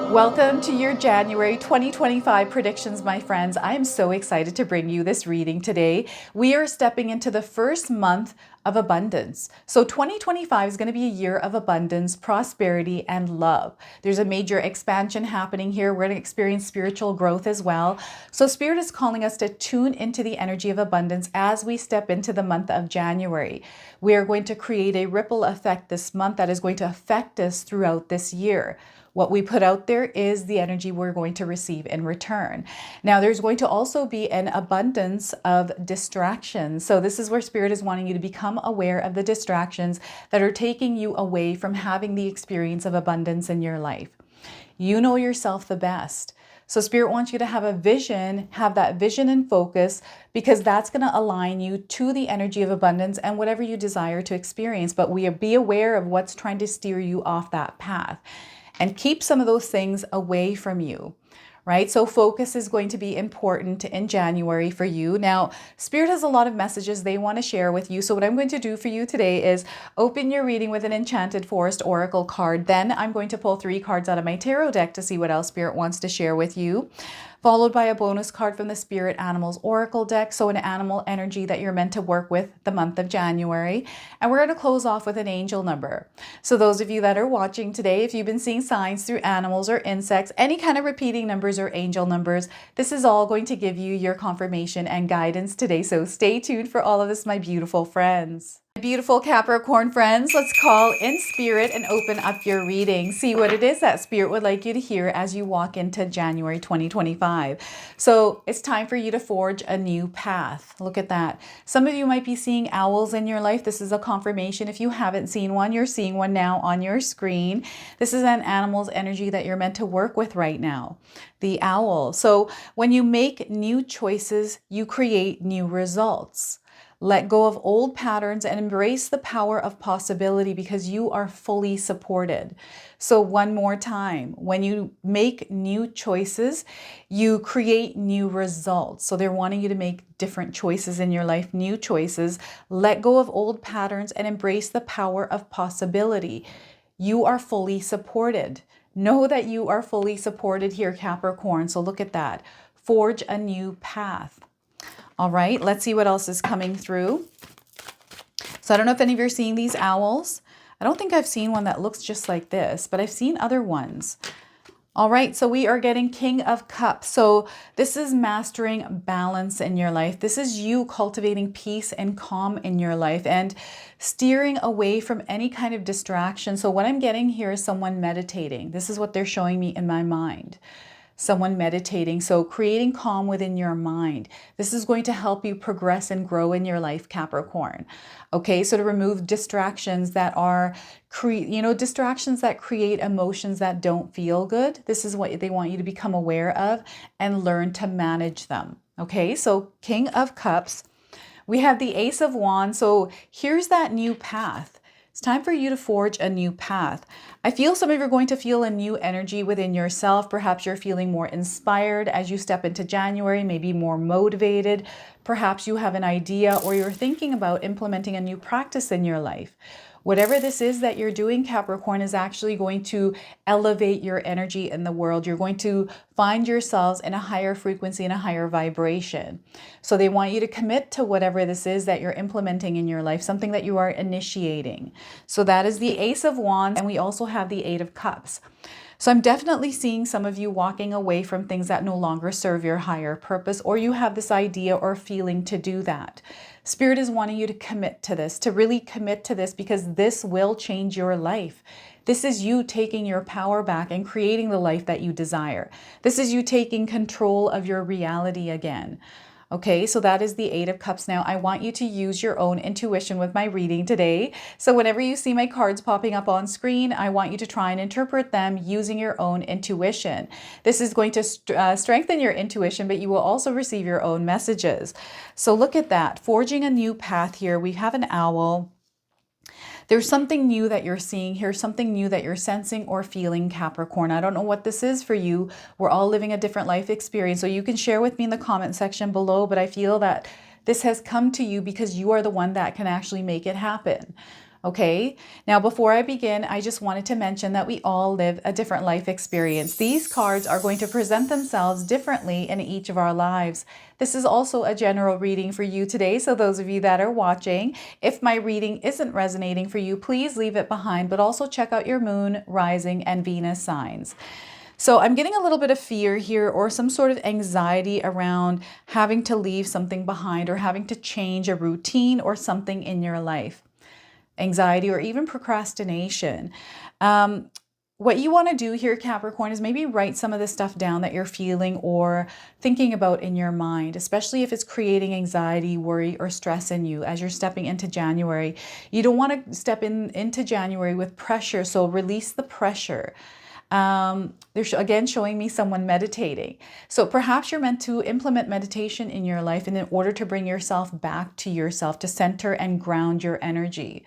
Welcome to your January 2025 predictions, my friends. I am so excited to bring you this reading today. We are stepping into the first month of abundance. So 2025 is going to be a year of abundance, prosperity, and love. There's a major expansion happening here. We're going to experience spiritual growth as well. So Spirit is calling us to tune into the energy of abundance as we step into the month of January. We are going to create a ripple effect this month that is going to affect us throughout this year. What we put out there is the energy we're going to receive in return. Now, there's going to also be an abundance of distractions. So this is where Spirit is wanting you to become aware of the distractions that are taking you away from having the experience of abundance in your life. You know yourself the best. So Spirit wants you to have a vision, have that vision and focus, because that's going to align you to the energy of abundance and whatever you desire to experience. But be aware of what's trying to steer you off that path. And keep some of those things away from you, right? So focus is going to be important in January for you. Now, Spirit has a lot of messages they want to share with you. So what I'm going to do for you today is open your reading with an Enchanted Forest Oracle card. Then I'm going to pull 3 cards out of my tarot deck to see what else Spirit wants to share with you, followed by a bonus card from the Spirit Animals Oracle deck, so an animal energy that you're meant to work with the month of January. And we're going to close off with an angel number. So those of you that are watching today, if you've been seeing signs through animals or insects, any kind of repeating numbers or angel numbers, this is all going to give you your confirmation and guidance today. So stay tuned for all of this, my beautiful friends. Beautiful Capricorn friends, let's call in Spirit and open up your reading. See what it is that Spirit would like you to hear as you walk into January 2025. So it's time for you to forge a new path. Look at that. Some of you might be seeing owls in your life. This is a confirmation. If you haven't seen one, you're seeing one now on your screen. This is an animal's energy that you're meant to work with right now. The owl. So when you make new choices, you create new results. Let go of old patterns and embrace the power of possibility because you are fully supported. So one more time, when you make new choices, you create new results. So they're wanting you to make different choices in your life, new choices. Let go of old patterns and embrace the power of possibility. You are fully supported. Know that you are fully supported here, Capricorn. So look at that. Forge a new path. All right, let's see what else is coming through. So I don't know if any of you are seeing these owls. I don't think I've seen one that looks just like this, but I've seen other ones. All right, so we are getting King of Cups. So this is mastering balance in your life. This is you cultivating peace and calm in your life and steering away from any kind of distraction. So what I'm getting here is someone meditating. This is what they're showing me in my mind. Someone meditating. So creating calm within your mind. This is going to help you progress and grow in your life, Capricorn. Okay, so to remove distractions that are, distractions that create emotions that don't feel good. This is what they want you to become aware of and learn to manage them. Okay, so King of Cups. We have the Ace of Wands. So here's that new path. It's time for you to forge a new path. I feel some of you are going to feel a new energy within yourself. Perhaps you're feeling more inspired as you step into January, maybe more motivated. Perhaps you have an idea or you're thinking about implementing a new practice in your life. Whatever this is that you're doing, Capricorn, is actually going to elevate your energy in the world. You're going to find yourselves in a higher frequency and a higher vibration. So they want you to commit to whatever this is that you're implementing in your life, something that you are initiating. So that is the Ace of Wands, and we also have the Eight of Cups. So I'm definitely seeing some of you walking away from things that no longer serve your higher purpose, or you have this idea or feeling to do that. Spirit is wanting you to commit to this, to really commit to this, because this will change your life. This is you taking your power back and creating the life that you desire. This is you taking control of your reality again. Okay, so that is the Eight of Cups. Now, I want you to use your own intuition with my reading today. So whenever you see my cards popping up on screen, I want you to try and interpret them using your own intuition. This is going to strengthen your intuition, but you will also receive your own messages. So look at that. Forging a new path here. We have an owl. There's something new that you're seeing here, something new that you're sensing or feeling, Capricorn. I don't know what this is for you. We're all living a different life experience. So you can share with me in the comment section below, but I feel that this has come to you because you are the one that can actually make it happen. Okay, now before I begin, I just wanted to mention that we all live a different life experience. These cards are going to present themselves differently in each of our lives. This is also a general reading for you today, so those of you that are watching, if my reading isn't resonating for you, please leave it behind, but also check out your moon, rising, and Venus signs. So I'm getting a little bit of fear here, or some sort of anxiety around having to leave something behind or having to change a routine or something in your life. Anxiety or even procrastination. What you want to do here, Capricorn, is maybe write some of the stuff down that you're feeling or thinking about in your mind, especially if it's creating anxiety, worry, or stress in you as you're stepping into January. You don't want to step into January with pressure, so release the pressure. They're again showing me someone meditating. So perhaps you're meant to implement meditation in your life in order to bring yourself back to yourself, to center and ground your energy.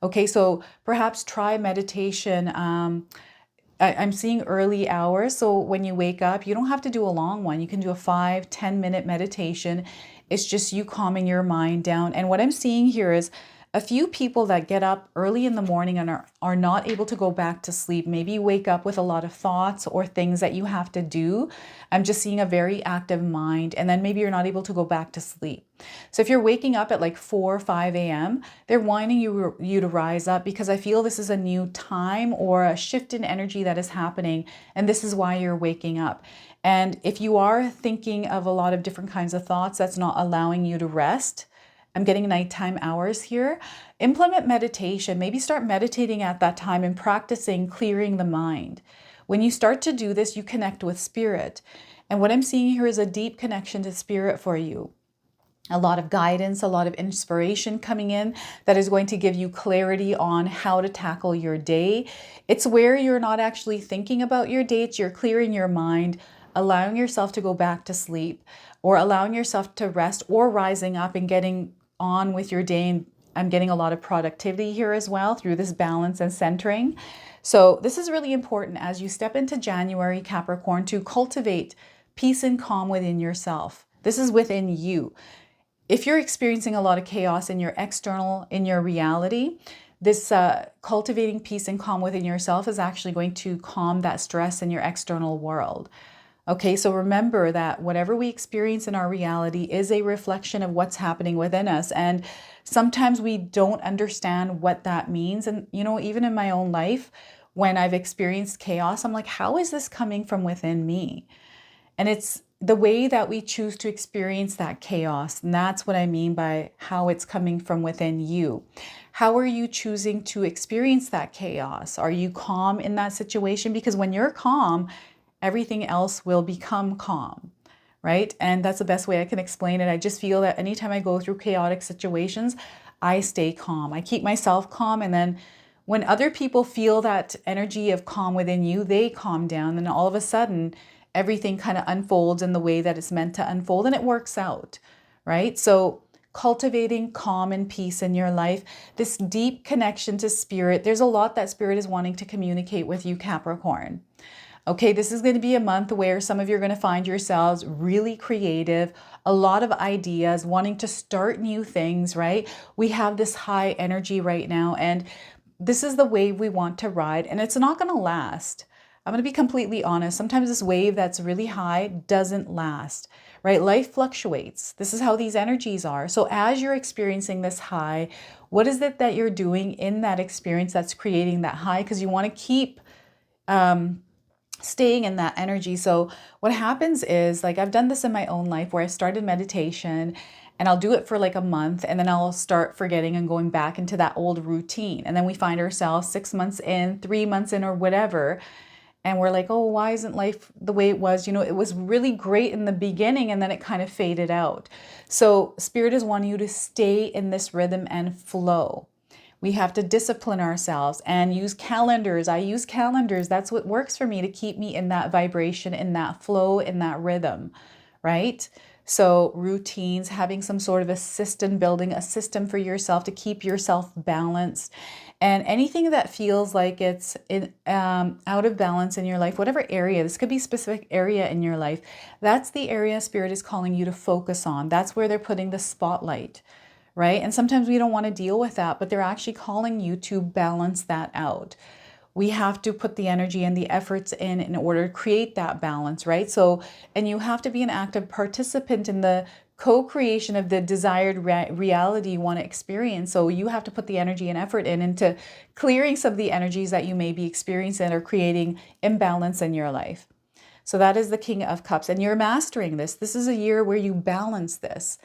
Okay, so perhaps try meditation. I'm seeing early hours. So when you wake up, you don't have to do a long one. You can do a 5-10 minute meditation. It's just you calming your mind down. And what I'm seeing here is a few people that get up early in the morning and are not able to go back to sleep. Maybe you wake up with a lot of thoughts or things that you have to do. I'm just seeing a very active mind, and then maybe you're not able to go back to sleep. So if you're waking up at like 4 or 5 a.m., they're wanting you to rise up, because I feel this is a new time or a shift in energy that is happening, and this is why you're waking up. And if you are thinking of a lot of different kinds of thoughts that's not allowing you to rest, I'm getting nighttime hours here. Implement meditation. Maybe start meditating at that time and practicing clearing the mind. When you start to do this, you connect with spirit. And what I'm seeing here is a deep connection to spirit for you. A lot of guidance, a lot of inspiration coming in that is going to give you clarity on how to tackle your day. It's where you're not actually thinking about your day. You're clearing your mind, allowing yourself to go back to sleep, or allowing yourself to rest, or rising up and getting on with your day. And I'm getting a lot of productivity here as well through this balance and centering. So this is really important as you step into January, Capricorn, to cultivate peace and calm within yourself. This is within you. If you're experiencing a lot of chaos in your external, in your reality, this cultivating peace and calm within yourself is actually going to calm that stress in your external world. Okay, so remember that whatever we experience in our reality is a reflection of what's happening within us. And sometimes we don't understand what that means. And, you know, even in my own life, when I've experienced chaos, I'm like, how is this coming from within me? And it's the way that we choose to experience that chaos. And that's what I mean by how it's coming from within you. How are you choosing to experience that chaos? Are you calm in that situation? Because when you're calm, everything else will become calm, right? And that's the best way I can explain it. I just feel that anytime I go through chaotic situations, I stay calm. I keep myself calm. And then when other people feel that energy of calm within you, they calm down. And all of a sudden, everything kind of unfolds in the way that it's meant to unfold, and it works out, right? So cultivating calm and peace in your life, this deep connection to spirit. There's a lot that spirit is wanting to communicate with you, Capricorn. Okay, this is going to be a month where some of you are going to find yourselves really creative, a lot of ideas, wanting to start new things, right? We have this high energy right now, and this is the wave we want to ride, and it's not going to last. I'm going to be completely honest. Sometimes this wave that's really high doesn't last, right? Life fluctuates. This is how these energies are. So as you're experiencing this high, what is it that you're doing in that experience that's creating that high? Because you want to keep staying in that energy. So what happens is, like, I've done this in my own life where I started meditation and I'll do it for like a month, and then I'll start forgetting and going back into that old routine. And then we find ourselves 6 months in, 3 months in, or whatever. And we're like, oh, why isn't life the way it was? You know, it was really great in the beginning, and then it kind of faded out. So Spirit is wanting you to stay in this rhythm and flow. We have to discipline ourselves and use calendars. I use calendars. That's what works for me to keep me in that vibration, in that flow, in that rhythm, right? So routines, having some sort of a system, building a system for yourself to keep yourself balanced. And anything that feels like it's out of balance in your life, whatever area, this could be a specific area in your life, that's the area Spirit is calling you to focus on. That's where they're putting the spotlight, right? And sometimes we don't want to deal with that, but they're actually calling you to balance that out. We have to put the energy and the efforts in order to create that balance, right? So, and you have to be an active participant in the co-creation of the desired reality you want to experience. So you have to put the energy and effort into clearing some of the energies that you may be experiencing or creating imbalance in your life. So that is the King of Cups, and you're mastering this. This is a year where you balance this.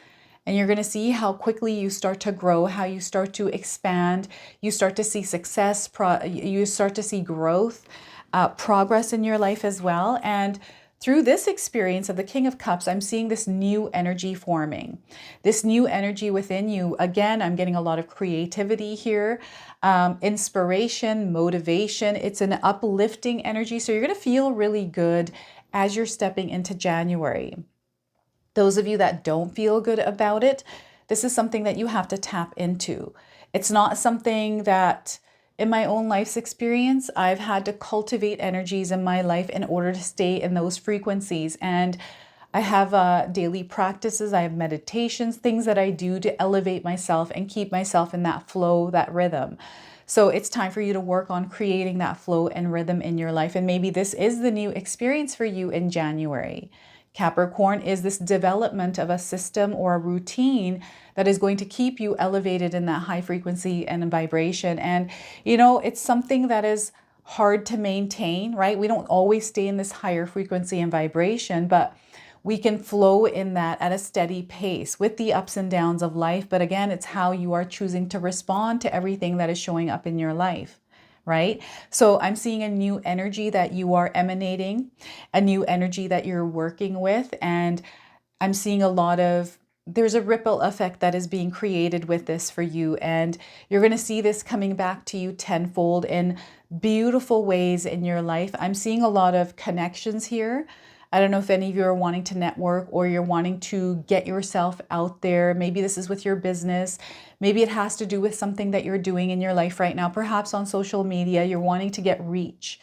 And you're going to see how quickly you start to grow, how you start to expand, you start to see success, you start to see growth, progress in your life as well. And through this experience of the King of Cups, I'm seeing this new energy forming, this new energy within you. Again, I'm getting a lot of creativity here, inspiration, motivation. It's an uplifting energy. So you're going to feel really good as you're stepping into January. Those of you that don't feel good about it, this is something that you have to tap into. It's not something that, in my own life's experience, I've had to cultivate energies in my life in order to stay in those frequencies. And I have daily practices, I have meditations, things that I do to elevate myself and keep myself in that flow, that rhythm. So it's time for you to work on creating that flow and rhythm in your life. And maybe this is the new experience for you in January. Capricorn is this development of a system or a routine that is going to keep you elevated in that high frequency and vibration. And, you know, it's something that is hard to maintain, right? We don't always stay in this higher frequency and vibration, but we can flow in that at a steady pace with the ups and downs of life. But again, it's how you are choosing to respond to everything that is showing up in your life. Right? So I'm seeing a new energy that you are emanating, a new energy that you're working with. And I'm seeing there's a ripple effect that is being created with this for you. And you're going to see this coming back to you tenfold in beautiful ways in your life. I'm seeing a lot of connections here. I don't know if any of you are wanting to network or you're wanting to get yourself out there. Maybe this is with your business. Maybe it has to do with something that you're doing in your life right now. Perhaps on social media, you're wanting to get reach.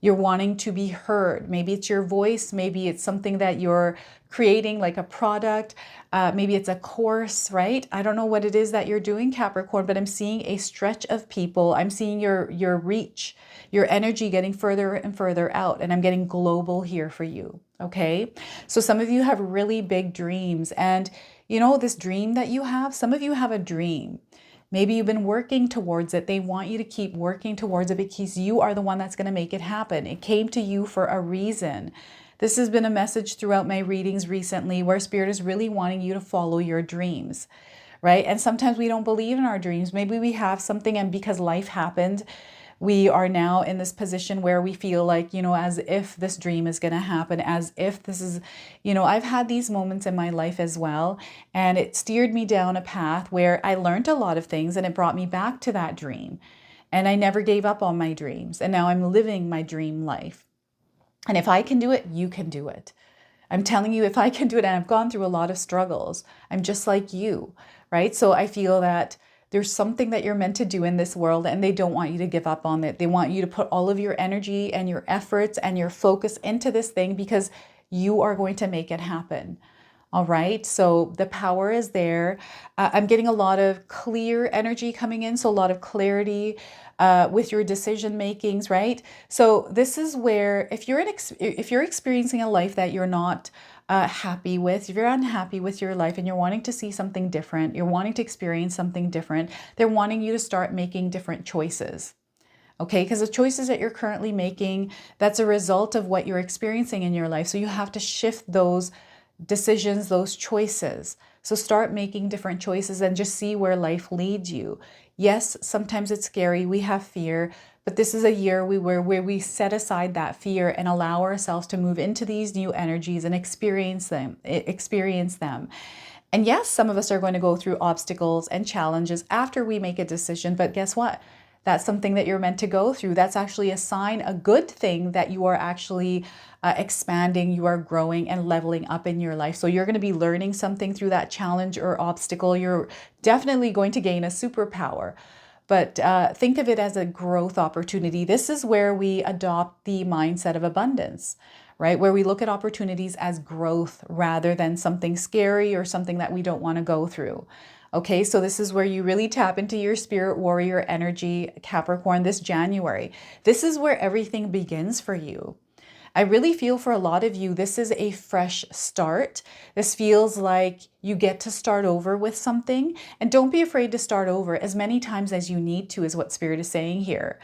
You're wanting to be heard. Maybe it's your voice. Maybe it's something that you're creating, like a product. Maybe it's a course, right? I don't know what it is that you're doing, Capricorn, but I'm seeing a stretch of people. I'm seeing your reach, your energy getting further and further out. And I'm getting global here for you. Okay. So some of you have really big dreams. And you know, this dream that you have, some of you have a dream. Maybe you've been working towards it. They want you to keep working towards it because you are the one that's going to make it happen. It came to you for a reason. This has been a message throughout my readings recently where Spirit is really wanting you to follow your dreams, right? And sometimes we don't believe in our dreams. Maybe we have something and because life happened, we are now in this position where we feel like, you know, as if this dream is going to happen, as if this is, you know, I've had these moments in my life as well. And it steered me down a path where I learned a lot of things and it brought me back to that dream. And I never gave up on my dreams. And now I'm living my dream life. And if I can do it, you can do it. I'm telling you, if I can do it, and I've gone through a lot of struggles, I'm just like you, right? So I feel that there's something that you're meant to do in this world and they don't want you to give up on it. They want you to put all of your energy and your efforts and your focus into this thing because you are going to make it happen. All right. So the power is there. I'm getting a lot of clear energy coming in. So a lot of clarity with your decision makings, right? So this is where if you're experiencing a life that you're not happy with, if you're unhappy with your life and you're wanting to see something different, you're wanting to experience something different, they're wanting you to start making different choices. Okay, because the choices that you're currently making, that's a result of what you're experiencing in your life. So you have to shift those decisions, those choices. So start making different choices and just see where life leads you. Yes, sometimes it's scary. We have fear, but this is a year where we set aside that fear and allow ourselves to move into these new energies and experience them. And yes, some of us are going to go through obstacles and challenges after we make a decision, but guess what? That's something that you're meant to go through. That's actually a sign, a good thing that you are actually expanding, you are growing and leveling up in your life. So you're going to be learning something through that challenge or obstacle. You're definitely going to gain a superpower. But think of it as a growth opportunity. This is where we adopt the mindset of abundance, right? Where we look at opportunities as growth rather than something scary or something that we don't want to go through. Okay, so this is where you really tap into your spirit warrior energy, Capricorn, this January. This is where everything begins for you. I really feel for a lot of you, this is a fresh start. This feels like you get to start over with something. And don't be afraid to start over as many times as you need to, is what Spirit is saying here.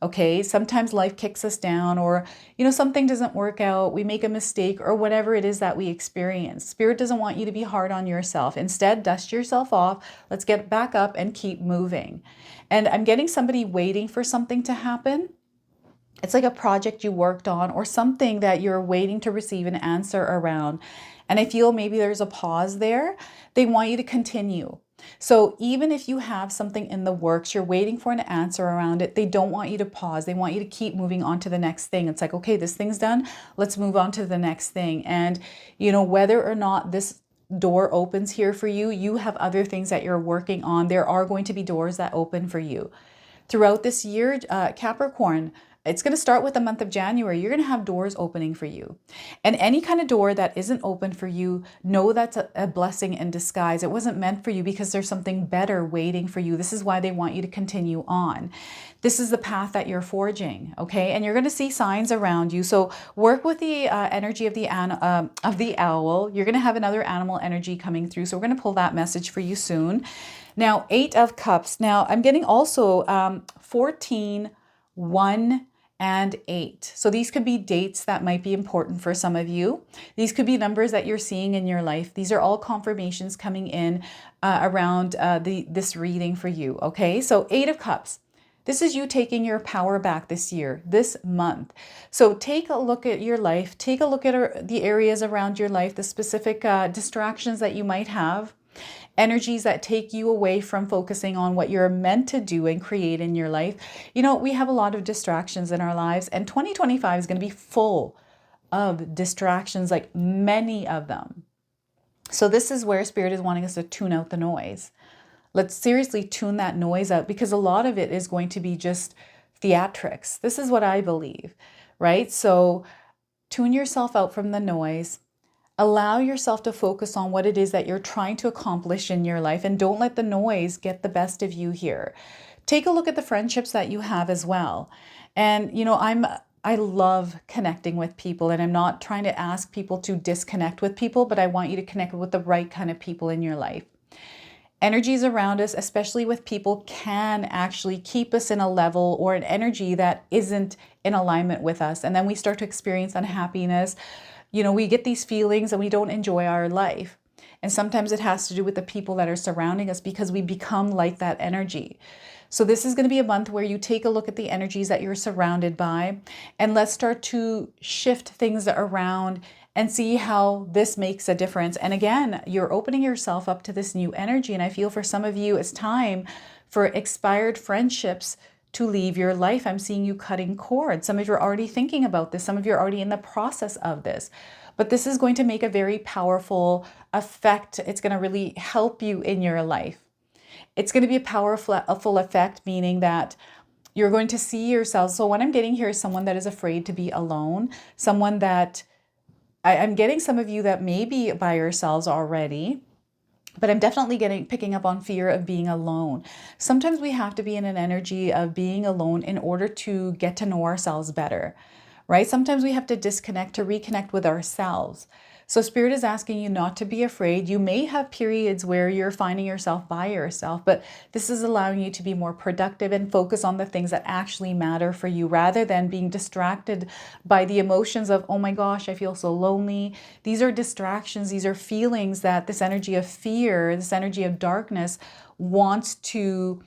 Okay, sometimes life kicks us down, or, something doesn't work out, we make a mistake, or whatever it is that we experience. Spirit doesn't want you to be hard on yourself. Instead, dust yourself off. Let's get back up and keep moving. And I'm getting somebody waiting for something to happen. It's like a project you worked on or something that you're waiting to receive an answer around. And I feel maybe there's a pause there. They want you to continue. So even if you have something in the works, you're waiting for an answer around it, they don't want you to pause. They want you to keep moving on to the next thing. It's like, okay, this thing's done. Let's move on to the next thing. And, whether or not this door opens here for you, you have other things that you're working on. There are going to be doors that open for you. Throughout this year, Capricorn, it's going to start with the month of January. You're going to have doors opening for you. And any kind of door that isn't open for you, know that's a blessing in disguise. It wasn't meant for you because there's something better waiting for you. This is why they want you to continue on. This is the path that you're forging, okay? And you're going to see signs around you. So work with the energy of the owl. You're going to have another animal energy coming through. So we're going to pull that message for you soon. Now, 8 of Cups. Now, I'm getting also 14, 1, and 8. So these could be dates that might be important for some of you. These could be numbers that you're seeing in your life. These are all confirmations coming in around this reading for you, okay? So 8 of Cups. This is you taking your power back this year, this month. So take a look at your life. Take a look at the areas around your life, the specific distractions that you might have. Energies that take you away from focusing on what you're meant to do and create in your life. We have a lot of distractions in our lives, and 2025 is going to be full of distractions, like many of them. So this is where Spirit is wanting us to tune out the noise. Let's seriously tune that noise out, because a lot of it is going to be just theatrics. This is what I believe, right? So tune yourself out from the noise. Allow yourself to focus on what it is that you're trying to accomplish in your life, and don't let the noise get the best of you here. Take a look at the friendships that you have as well. And, I love connecting with people, and I'm not trying to ask people to disconnect with people, but I want you to connect with the right kind of people in your life. Energies around us, especially with people, can actually keep us in a level or an energy that isn't in alignment with us. And then we start to experience unhappiness. We get these feelings and we don't enjoy our life. And sometimes it has to do with the people that are surrounding us, because we become like that energy. So this is going to be a month where you take a look at the energies that you're surrounded by, and let's start to shift things around and see how this makes a difference. And again, you're opening yourself up to this new energy. And I feel for some of you, it's time for expired friendships to leave your life. I'm seeing you cutting cords. Some of you are already thinking about this. Some of you are already in the process of this. But this is going to make a very powerful effect. It's going to really help you in your life. It's going to be a powerful effect, meaning that you're going to see yourself. So what I'm getting here is someone that is afraid to be alone. Someone that I'm getting some of you that may be by yourselves already. But I'm definitely picking up on fear of being alone. Sometimes we have to be in an energy of being alone in order to get to know ourselves better, right? Sometimes we have to disconnect to reconnect with ourselves. So Spirit is asking you not to be afraid. You may have periods where you're finding yourself by yourself, but this is allowing you to be more productive and focus on the things that actually matter for you, rather than being distracted by the emotions of, oh my gosh, I feel so lonely. These are distractions. These are feelings that this energy of fear, this energy of darkness wants to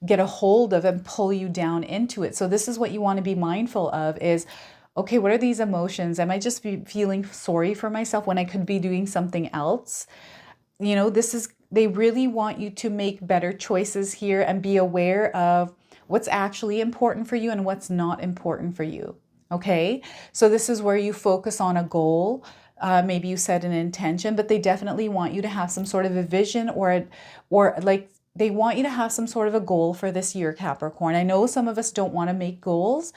get a hold of and pull you down into it. So this is what you want to be mindful of is, okay, what are these emotions? Am I just feeling sorry for myself when I could be doing something else? They really want you to make better choices here and be aware of what's actually important for you and what's not important for you. Okay, so this is where you focus on a goal. Maybe you set an intention, but they definitely want you to have some sort of a vision or they want you to have some sort of a goal for this year, Capricorn. I know some of us don't want to make goals,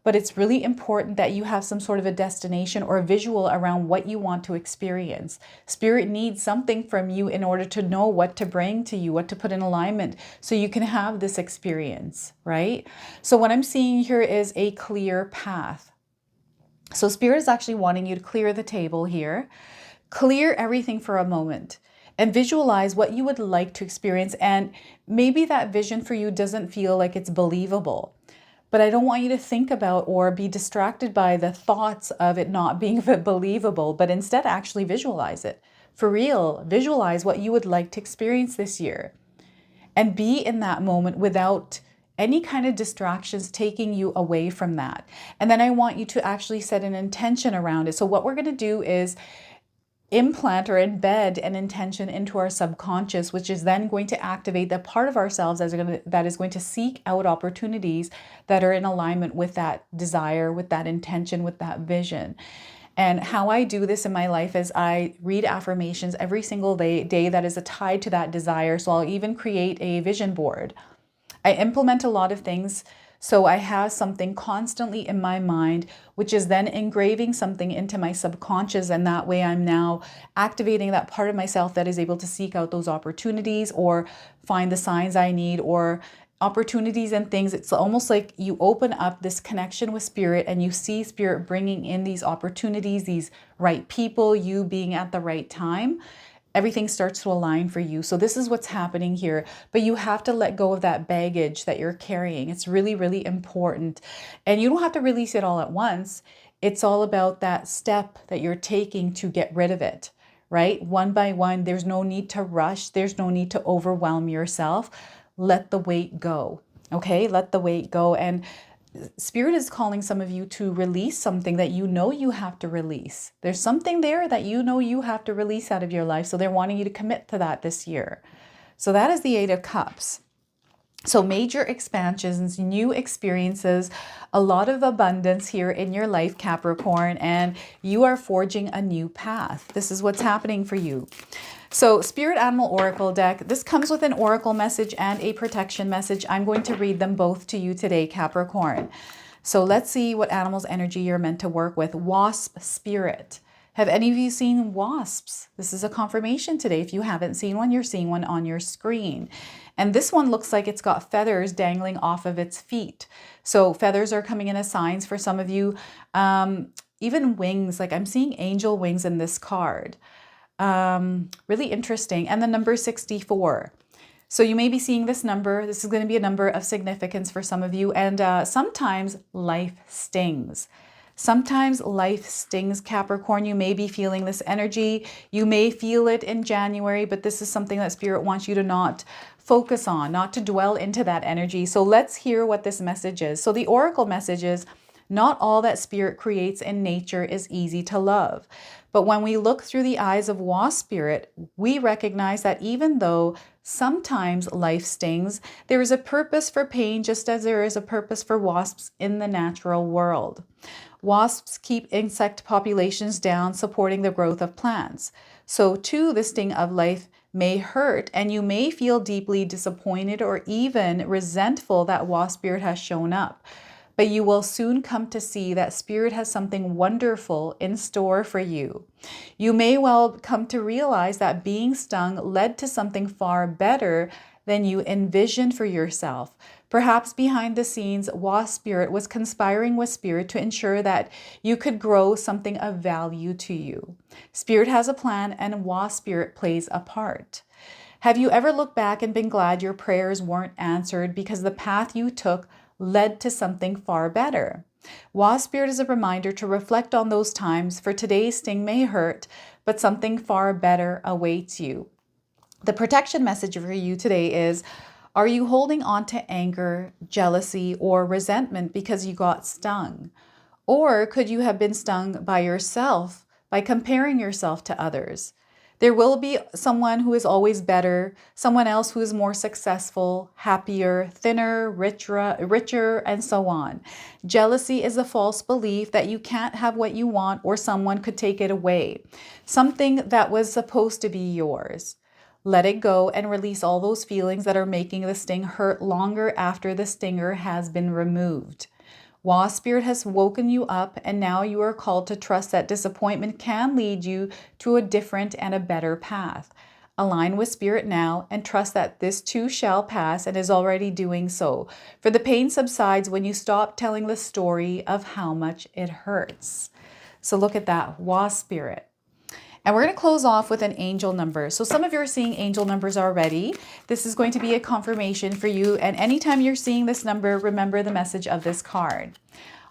but it's really important that you have some sort of a destination or a visual around what you want to experience. Spirit needs something from you in order to know what to bring to you, what to put in alignment so you can have this experience, right? So what I'm seeing here is a clear path. So Spirit is actually wanting you to clear the table here, clear everything for a moment, and visualize what you would like to experience. And maybe that vision for you doesn't feel like it's believable, but I don't want you to think about or be distracted by the thoughts of it not being believable, but instead actually visualize it. For real, visualize what you would like to experience this year and be in that moment without any kind of distractions taking you away from that. And then I want you to actually set an intention around it. So what we're going to do is implant or embed an intention into our subconscious, which is then going to activate the part of ourselves that is going to seek out opportunities that are in alignment with that desire, with that intention, with that vision. And how I do this in my life is I read affirmations every single day that is tied to that desire. So I'll even create a vision board. I implement a lot of things. So I have something constantly in my mind, which is then engraving something into my subconscious. And that way I'm now activating that part of myself that is able to seek out those opportunities or find the signs I need or opportunities and things. It's almost like you open up this connection with Spirit and you see Spirit bringing in these opportunities, these right people, you being at the right time. Everything starts to align for you. So this is what's happening here, but you have to let go of that baggage that you're carrying. It's really, really important. And you don't have to release it all at once. It's all about that step that you're taking to get rid of it, right? One by one, there's no need to rush. There's no need to overwhelm yourself. Let the weight go, okay? Let the weight go. And Spirit is calling some of you to release something that you know you have to release. There's something there that you know you have to release out of your life. So they're wanting you to commit to that this year. So that is the 8 of Cups. So major expansions, new experiences, a lot of abundance here in your life, Capricorn, and you are forging a new path. This is what's happening for you. So Spirit Animal Oracle deck, this comes with an oracle message and a protection message. I'm going to read them both to you today, Capricorn. So let's see what animal's energy you're meant to work with. Wasp Spirit. Have any of you seen wasps? This is a confirmation today. If you haven't seen one, you're seeing one on your screen. And this one looks like it's got feathers dangling off of its feet. So feathers are coming in as signs for some of you. Even wings, like I'm seeing angel wings in this card. Really interesting. And the number 64. So you may be seeing this number. This is going to be a number of significance for some of you. And sometimes life stings. Sometimes life stings, Capricorn. You may be feeling this energy. You may feel it in January, but this is something that Spirit wants you to not focus on, not to dwell into that energy. So let's hear what this message is. So the oracle message is, not all that Spirit creates in nature is easy to love. But when we look through the eyes of Wasp Spirit, we recognize that even though sometimes life stings, there is a purpose for pain, just as there is a purpose for wasps in the natural world. Wasps keep insect populations down, supporting the growth of plants. So too, the sting of life may hurt, and you may feel deeply disappointed or even resentful that Wasp Spirit has shown up. But you will soon come to see that Spirit has something wonderful in store for you. You may well come to realize that being stung led to something far better than you envisioned for yourself. Perhaps behind the scenes, Wasp Spirit was conspiring with Spirit to ensure that you could grow something of value to you. Spirit has a plan, and Wasp Spirit plays a part. Have you ever looked back and been glad your prayers weren't answered because the path you took led to something far better? Wasp Spirit is a reminder to reflect on those times, for today's sting may hurt, but something far better awaits you. The protection message for you today is, are you holding on to anger, jealousy, or resentment because you got stung? Or could you have been stung by yourself by comparing yourself to others? There will be someone who is always better, someone else who is more successful, happier, thinner, richer, and so on. Jealousy is a false belief that you can't have what you want or someone could take it away, something that was supposed to be yours. Let it go and release all those feelings that are making the sting hurt longer after the stinger has been removed. Wasp Spirit has woken you up, and now you are called to trust that disappointment can lead you to a different and a better path. Align with Spirit now and trust that this too shall pass and is already doing so. For the pain subsides when you stop telling the story of how much it hurts. So look at that, Wasp Spirit. And we're going to close off with an angel number. So some of you are seeing angel numbers already. This is going to be a confirmation for you. And anytime you're seeing this number, remember the message of this card.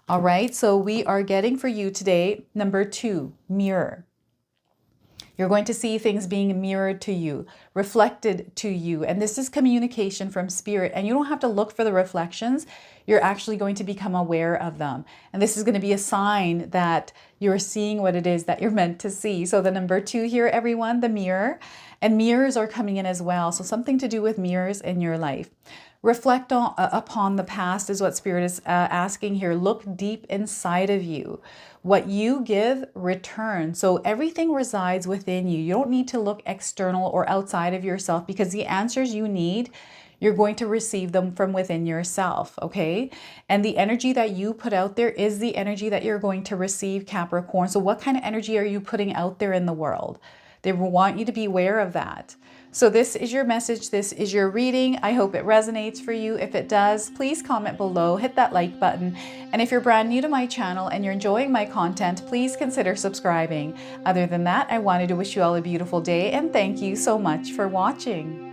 All right, so we are getting for you today, number 2, mirror. You're going to see things being mirrored to you, reflected to you. And this is communication from Spirit. And you don't have to look for the reflections. You're actually going to become aware of them. And this is going to be a sign that you're seeing what it is that you're meant to see. So the number 2 here, everyone, the mirror. And mirrors are coming in as well. So something to do with mirrors in your life. Reflect upon the past is what Spirit is asking here. Look deep inside of you. What you give, return. So everything resides within you. You don't need to look external or outside of yourself, because the answers you need, you're going to receive them from within yourself, okay? And the energy that you put out there is the energy that you're going to receive, Capricorn. So what kind of energy are you putting out there in the world? They want you to be aware of that. So this is your message. This is your reading. I hope it resonates for you. If it does, please comment below, hit that like button. And if you're brand new to my channel and you're enjoying my content, please consider subscribing. Other than that, I wanted to wish you all a beautiful day and thank you so much for watching.